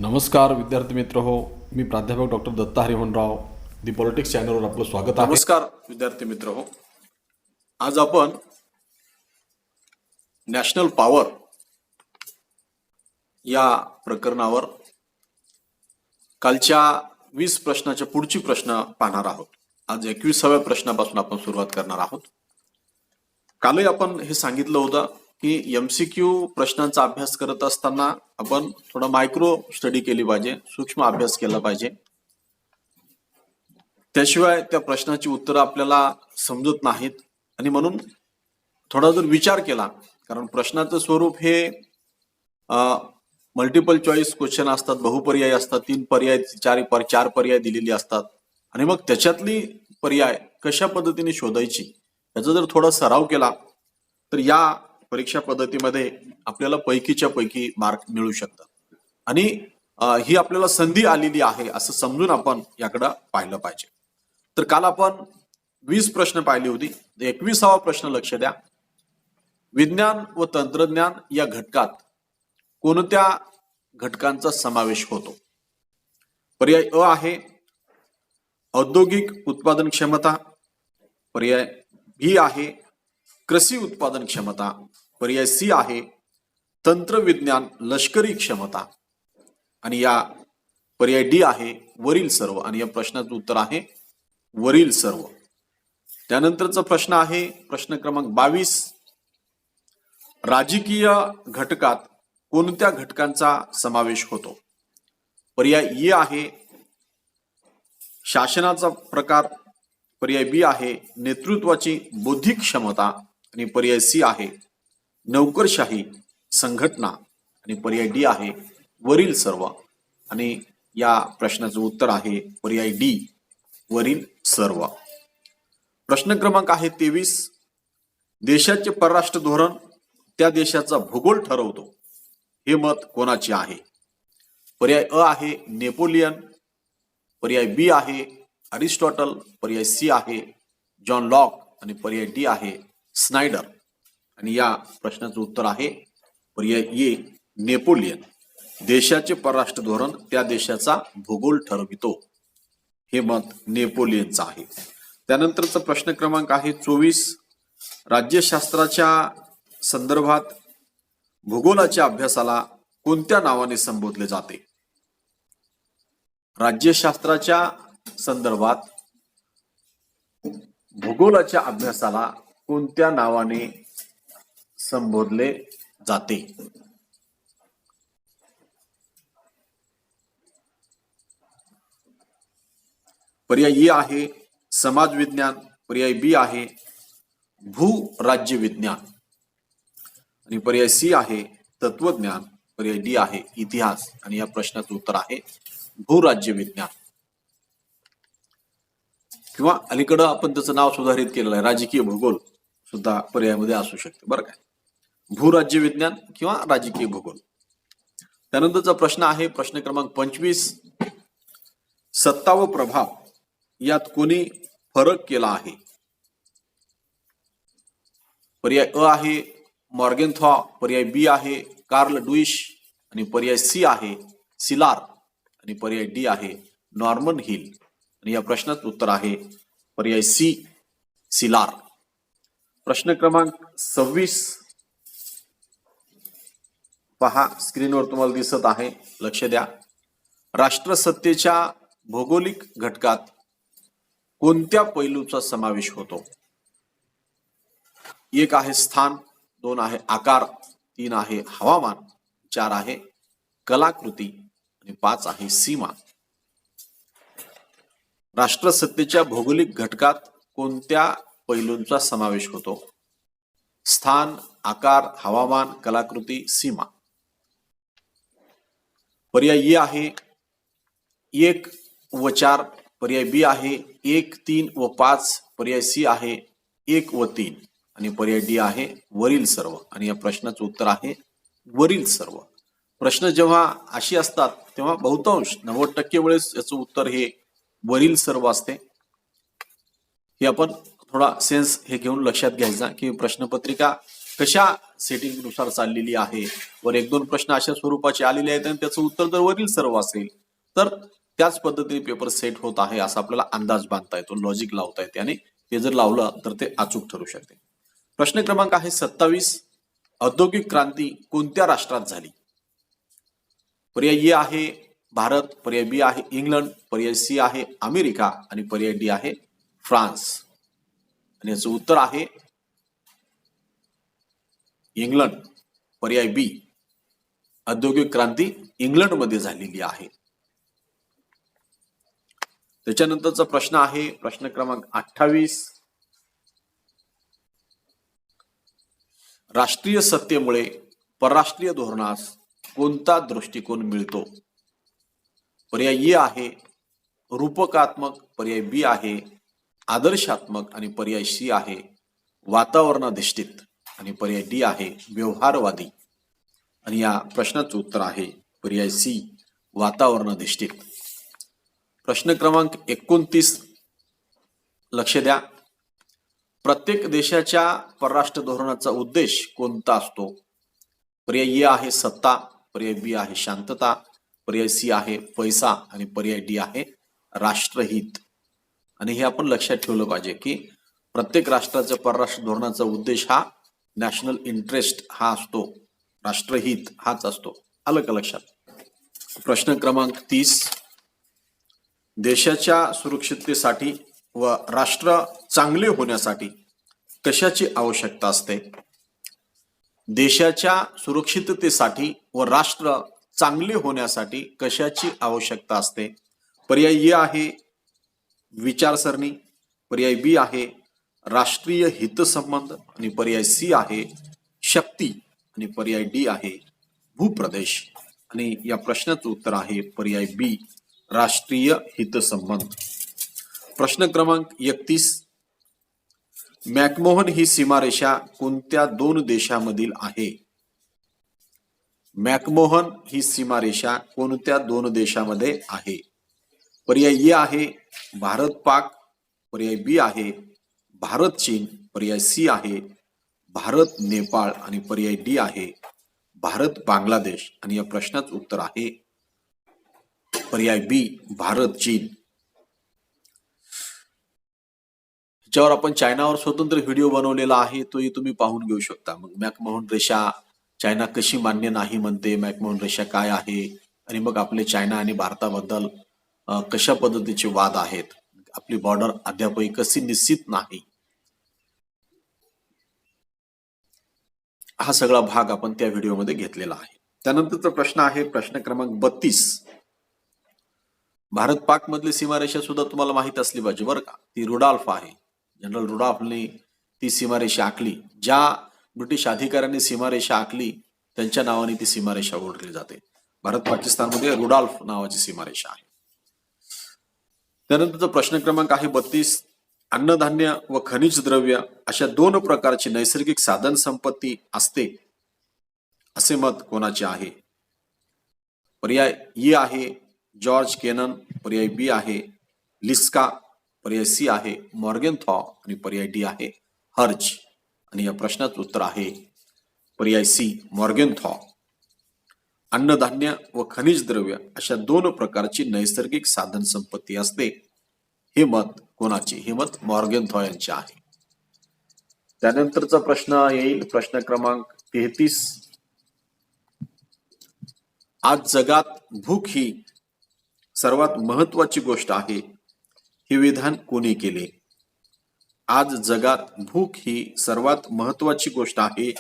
नमस्कार विद्यार्थी मित्र हो, मी प्राध्यापक डॉक्टर दत्ता हरिमनराव दी पॉलिटिक्स चॅनलवर आपलं स्वागत आहे. नमस्कार विद्यार्थी मित्र हो, आज आपण नॅशनल पॉवर या प्रकरणावर कालच्या 20 प्रश्नाच्या पुढची प्रश्न पाहणार आहोत. आज 21व्या प्रश्नापासून आपण सुरुवात करणार आहोत. कालही आपण हे सांगितलं होतं की MCQ प्रश्नांचा अभ्यास करत असताना आपण थोडा मायक्रो स्टडी केली पाहिजे, सूक्ष्म अभ्यास केला पाहिजे. त्याशिवाय त्या प्रश्नाची उत्तरं आपल्याला समजत नाहीत आणि म्हणून थोडा जर विचार केला, कारण प्रश्नाचं स्वरूप हे मल्टिपल चॉईस क्वेश्चन असतात, बहुपर्याय असतात, 3 पर्याय 4 पर्याय दिलेली असतात आणि मग त्याच्यातली पर्याय कशा पद्धतीने शोधायची याचा जर थोडा सराव केला तर या परीक्षा पद्धतीमध्ये आपल्याला पैकीच्या पैकी मार्क मिळू शकतात आणि ही आपल्याला संधी आलेली आहे असं समजून आपण याकडे पाहिलं पाहिजे. तर काल आपण 20 प्रश्न पाहिली होती. 21वा प्रश्न लक्ष द्या. विज्ञान व तंत्रज्ञान या घटकात कोणत्या घटकांचा समावेश होतो? पर्याय अ आहे औद्योगिक उत्पादन क्षमता, पर्याय बी आहे कृषी उत्पादन क्षमता, पर्याय सी आहे तंत्रविज्ञान लष्करी क्षमता आणि या पर्याय डी आहे वरील सर्व. आणि या प्रश्नाचं उत्तर आहे वरील सर्व. त्यानंतरचा प्रश्न आहे प्रश्न क्रमांक 22. राजकीय घटकात कोणत्या घटकांचा समावेश होतो? पर्याय ए आहे शासनाचा प्रकार, पर्याय बी आहे नेतृत्वाची बौद्धिक क्षमता आणि पर्याय सी आहे नोकरशाही संघटना आणि पर्याय डी आहे वरील सर्व. आणि या प्रश्नाचं उत्तर आहे पर्याय डी वरील सर्व. प्रश्न क्रमांक आहे 23. देशाचे परराष्ट्र धोरण त्या देशाचा भूगोल ठरवतो, हे मत कोणाचे आहे? पर्याय अ आहे नेपोलियन, पर्याय बी आहे अरिस्टॉटल, पर्याय सी आहे जॉन लॉक आणि पर्याय डी आहे स्नायडर. आणि या प्रश्नाचं उत्तर आहे पर्याय ए नेपोलियन. देशाचे परराष्ट्र धोरण त्या देशाचा भूगोल ठरवितो, हे मत नेपोलियनचं आहे. त्यानंतरचा प्रश्न क्रमांक आहे 24. राज्यशास्त्राच्या संदर्भात भूगोलाच्या अभ्यासाला कोणत्या नावाने संबोधले जाते? राज्यशास्त्राच्या संदर्भात भूगोलाच्या अभ्यासाला कोणत्या नावाने संबोधले जाते? पर्याय ए आहे समाज विज्ञान, पर्याय बी आहे भूराज्य विज्ञान आणि पर्याय सी आहे तत्वज्ञान, पर्याय डी आहे इतिहास. आणि या प्रश्नाचं उत्तर आहे भूराज्य विज्ञान किंवा अलीकडं आपण त्याचं नाव सुधारित केलेलं आहे राजकीय भूगोल सुद्धा पर्यायामध्ये असू शकते बरं काय. भूराज्य विज्ञान किंवा राजकीय भूगोल. त्यानंतरचा प्रश्न आहे प्रश्न क्रमांक 25. सत्ता व प्रभाव यात कोणी फरक केला आहे? पर्याय अ आहे मॉर्गेनथॉ, पर्याय बी आहे कार्ल ड्विश आणि पर्याय सी आहे सिलार आणि पर्याय डी आहे नॉर्मन हिल. आणि या प्रश्नाचं उत्तर आहे पर्याय सी सिलार. प्रश्न क्रमांक 26 पहा, स्क्रीनवर तुम्हाला दिसत आहे, लक्ष द्या. राष्ट्रसत्तेच्या भौगोलिक घटकात कोणत्या पैलूचा समावेश होतो? 1 आहे स्थान, 2 आहे आकार, 3 आहे हवामान, 4 आहे कलाकृती आणि 5 आहे सीमा. राष्ट्रसत्तेच्या भौगोलिक घटकात कोणत्या पैलूंचा समावेश होतो? स्थान, आकार, हवामान, कलाकृती, सीमा. पर्याय ए आहे 1 व 4, पर्याय बी आहे 1, 3 व 5, पर्याय सी आहे 1 व 3 आणि पर्याय डी आहे वरील सर्व. आणि या प्रश्नाचं उत्तर आहे वरील सर्व. प्रश्न जेव्हा अशी असतात तेव्हा बहुतांश 90% वेळेस याचं उत्तर हे वरील सर्व असते. हे आपण थोडा सेन्स हे घेऊन लक्षात घ्यायचा की प्रश्नपत्रिका कशा सेटिंगनुसार चाललेली आहे. वर एक दोन प्रश्न अशा स्वरूपाचे आलेले आहेत आणि त्याचं उत्तर जर वरील सर्व असेल तर त्याच पद्धतीने पेपर सेट होत आहे असा आपल्याला अंदाज बांधता येतो, लॉजिक लावता येते आणि ते जर लावलं तर ते अचूक ठरू शकते. प्रश्न क्रमांक आहे 27. औद्योगिक क्रांती कोणत्या राष्ट्रात झाली? पर्याय ए आहे भारत, पर्याय बी आहे इंग्लंड, पर्याय सी आहे अमेरिका आणि पर्याय डी आहे फ्रान्स. आणि याचं उत्तर आहे इंग्लंड, पर्याय बी. औद्योगिक क्रांती इंग्लंडमध्ये झालेली आहे. त्याच्यानंतरचा प्रश्न आहे प्रश्न क्रमांक 28. राष्ट्रीय सत्तेमुळे परराष्ट्रीय धोरणास कोणता दृष्टिकोन मिळतो? पर्याय ए आहे रूपकात्मक, पर्याय बी आहे आदर्शात्मक आणि पर्याय सी आहे वातावरणाधिष्ठित आणि पर्याय डी आहे व्यवहारवादी. आणि या प्रश्नाचं उत्तर आहे पर्याय सी वातावरणाधिष्ठित. प्रश्न क्रमांक 29 लक्ष द्या. प्रत्येक देशाच्या परराष्ट्र धोरणाचा उद्देश कोणता असतो? पर्याय ए आहे सत्ता, पर्याय बी आहे शांतता, पर्याय सी आहे पैसा आणि पर्याय डी आहे राष्ट्रहित. आणि हे आपण लक्षात ठेवलं पाहिजे की प्रत्येक राष्ट्राच्या परराष्ट्र धोरणाचा उद्देश हा नॅशनल इंटरेस्ट हा असतो, राष्ट्रहित हाच असतो. आलं का लक्षात? प्रश्न क्रमांक 30. देशाच्या सुरक्षिततेसाठी व राष्ट्र चांगले होण्यासाठी कशाची आवश्यकता असते? देशाच्या सुरक्षिततेसाठी व राष्ट्र चांगले होण्यासाठी कशाची आवश्यकता असते? पर्याय ए आहे विचारसरणी, पर्याय बी आहे राष्ट्रीय हितसंबंध आणि पर्याय सी आहे शक्ती आणि पर्याय डी आहे भूप्रदेश. आणि या प्रश्नाचं उत्तर आहे पर्याय बी राष्ट्रीय हितसंबंध. प्रश्न क्रमांक 31. मॅकमोहन ही सीमारेषा कोणत्या दोन देशांमधील आहे? मॅकमोहन ही सीमारेषा कोणत्या दोन देशांमध्ये आहे? पर्याय ए आहे भारत पाक, पर्याय बी आहे भारत चीन, पर्याय सी आहे भारत नेपाळ आणि पर्याय डी आहे भारत बांगलादेश. आणि या प्रश्नाचं उत्तर आहे पर्याय बी भारत चीन. ज्यावर आपण चायनावर स्वतंत्र व्हिडिओ बनवलेला आहे तोही तुम्ही पाहून घेऊ शकता. मग मॅकमोहन रेषा चायना कशी मान्य नाही म्हणते, मॅकमोहन रेषा काय आहे आणि मग आपले चायना आणि भारताबद्दल कशा पद्धतीचे वाद आहेत, आपली बॉर्डर अद्यापही कशी निश्चित नाही, हा सगळा भाग आपण त्या व्हिडिओमध्ये घेतलेला आहे. त्यानंतरचा प्रश्न आहे प्रश्न क्रमांक 32. भारत पाक मधली सीमारेषा सुद्धा तुम्हाला माहित असली पाहिजे बरं का. ती रुडॉल्फ आहे. जनरल रुडॉल्फने ती सीमारेषा आखली. ज्या ब्रिटिश अधिकाऱ्यांनी सीमारेषा आखली त्यांच्या नावाने ती सीमारेषा ओळखली जाते. भारत पाकिस्तानमध्ये रुडॉल्फ नावाची सीमारेषा आहे. त्यानंतरचा प्रश्न क्रमांक आहे 32. अन्नधान्य व खनिज द्रव्य अशा दोन प्रकारची नैसर्गिक साधन संपत्ती असते असे मत कोणाचे आहे? पर्याय ए आहे जॉर्ज केनन, पर्याय बी आहे लिस्का, पर्याय सी आहे मॉर्गेनथॉ आणि पर्याय डी आहे हर्ज. आणि या प्रश्नाचं उत्तर आहे पर्याय सी मॉर्गेनथॉ. अन्नधान्य व खनिज द्रव्य अशा दोन प्रकारची नैसर्गिक साधन संपत्ती असते हे मत कोणाचे? हे मत मॉर्गेनथॉ यांचे आहे. त्यानंतरचा प्रश्न येईल प्रश्न क्रमांक 33. आज जगात भूक ही सर्वात महत्वाची गोष्ट आहे हे विधान कोणी केले? आज जगात भूक ही सर्वात महत्वाची गोष्ट आहे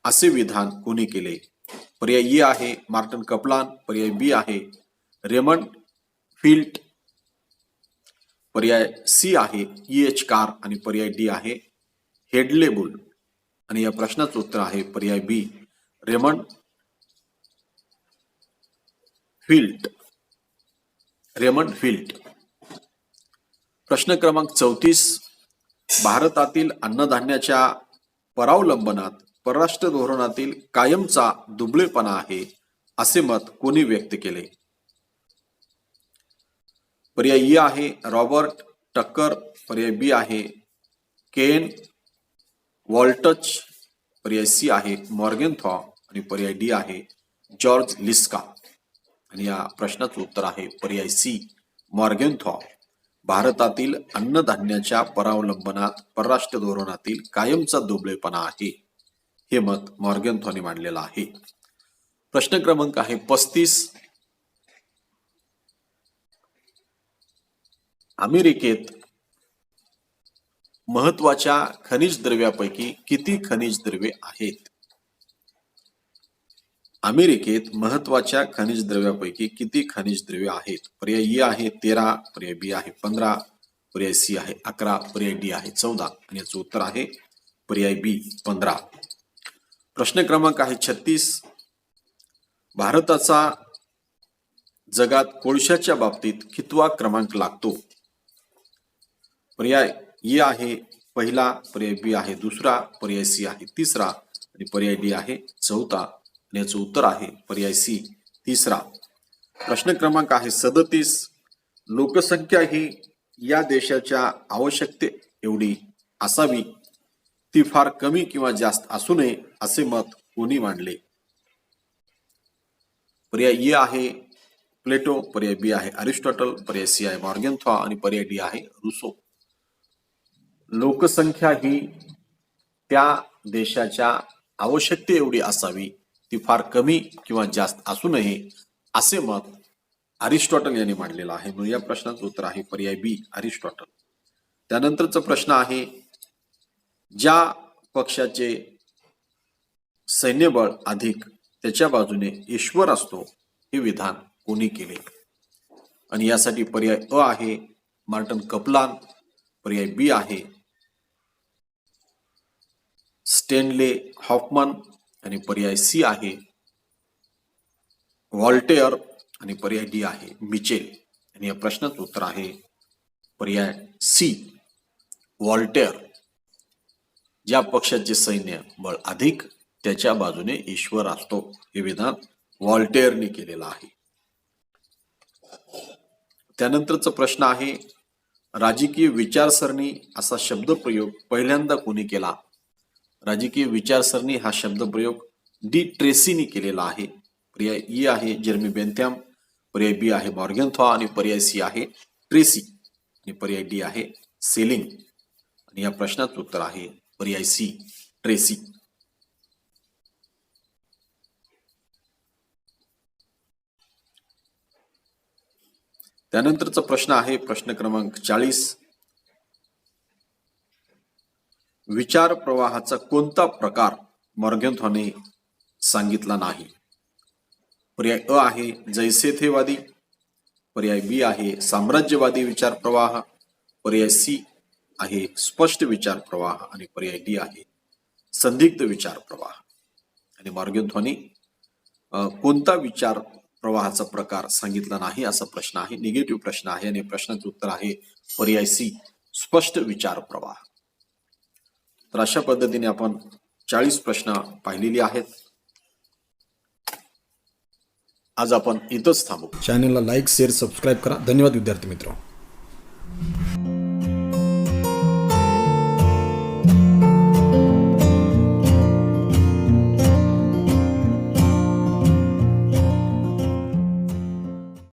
असे विधान कोणी केले? पर्याय ए आहे मार्टिन कपलान, पर्याय बी आहे रेमंड फिल्ट, पर्याय सी आहे E.H. कार आणि पर्याय डी आहे हेडले बुल. आणि या प्रश्नाचं उत्तर आहे पर्याय बी रेमंड फिल्ट. प्रश्न क्रमांक 34. भारतातील अन्नधान्याच्या परावलंबनात परराष्ट्र धोरणातील कायमचा दुबळेपणा आहे असे मत कोणी व्यक्त केले? पर्याय ए आहे रॉबर्ट टक्कर, पर्याय बी आहे केन वॉल्टच, पर्याय सी आहे मॉर्गेनथॉ आणि पर्याय डी आहे जॉर्ज लिस्का. आणि या प्रश्नाचं उत्तर आहे पर्याय सी मॉर्गेनथॉ. भारतातील अन्नधान्याच्या परावलंबनात परराष्ट्र धोरणातील कायमचा दुबळेपणा आहे, हे मत मॉर्गेनथॉने मांडलेलं आहे. प्रश्न क्रमांक आहे 35. अमेरिकेत महत्वाच्या खनिज द्रव्यापैकी किती खनिज द्रव्ये आहेत? अमेरिकेत महत्वाच्या खनिज द्रव्यापैकी किती खनिज द्रव्ये आहेत? पर्याय ए आहे 13, पर्याय बी आहे 15, पर्याय सी आहे 11, पर्याय डी आहे 14 आणि याचं उत्तर आहे पर्याय बी 15. प्रश्न क्रमांक आहे 36. भारताचा जगात कोळशाच्या बाबतीत कितवा क्रमांक लागतो? पर्याय ए आहे पहिला, पर्याय बी आहे दुसरा, पर्याय सी आहे तिसरा आणि पर्याय डी आहे चौथा आणि याचं उत्तर आहे पर्याय सी तिसरा. प्रश्न क्रमांक आहे 37. लोकसंख्या ही या देशाच्या आवश्यकते एवढी असावी, ती फार कमी किंवा जास्त असू नये, असे मत कोणी मांडले? पर्याय ए आहे प्लेटो, पर्याय बी आहे अरिस्टॉटल, पर्याय सी आहे मॉर्गेनथॉ आणि पर्याय डी आहे रुसो. लोकसंख्या ही त्या देशाच्या आवश्यकते एवढी असावी, ती फार कमी किंवा जास्त असू नये, असे मत अरिस्टॉटल यांनी मांडलेलं आहे. म्हणून या प्रश्नाचं उत्तर आहे पर्याय बी अरिस्टॉटल. त्यानंतरचा प्रश्न आहे ज्या पक्षाचे सैन्यबळ अधिक त्याच्या बाजूने ईश्वर असतो, हे विधान कोणी केले? आणि यासाठी पर्याय अ आहे मार्टन कपलान, पर्याय बी आहे स्टेनले हॉफमन आणि पर्याय सी आहे व्हॉल्टेअर आणि पर्याय डी आहे मिचेल. आणि या प्रश्नाचं उत्तर आहे पर्याय सी व्हॉल्टेअर. ज्या पक्षाचे सैन्य बळ अधिक त्याच्या बाजूने ईश्वर असतो, हे विधान व्हॉल्टेअरने केलेलं आहे. त्यानंतरचा प्रश्न आहे राजकीय विचारसरणी असा शब्दप्रयोग पहिल्यांदा कोणी केला? राजकीय विचारसरणी हा शब्दप्रयोग डी ट्रेसीने केलेला आहे. पर्याय ई आहे जेरमी बेंथॅम, पर्याय बी आहे मॉर्गेनथॉ आणि पर्याय सी आहे ट्रेसी आणि पर्याय डी आहे सेलिंग. आणि या प्रश्नाचं उत्तर आहे पर्याय सी ट्रेसी. त्यानंतरचा प्रश्न आहे प्रश्न क्रमांक 40. विचार प्रवाहाचा कोणता प्रकार मॉर्गेनथॉने सांगितला नाही? पर्याय अ आहे जैसेथेवादी, पर्याय बी आहे साम्राज्यवादी विचार प्रवाह, पर्याय सी आहे स्पष्ट विचार प्रवाह आणि पर्याय डी आहे संदिग्ध विचार प्रवाह. आणि मॉर्गेनथॉने कोणता विचार प्रवाहाचा प्रकार सांगितला नाही असा प्रश्न आहे, निगेटिव्ह प्रश्न आहे. आणि प्रश्नाचं उत्तर आहे पर्याय सी स्पष्ट विचार प्रवाह. तर अशा पद्धतीने आपण 40 प्रश्न पाहिलेली आहेत. आज आपण इथंच थांबू. चॅनलला लाईक शेअर सबस्क्राईब करा. धन्यवाद विद्यार्थी मित्र.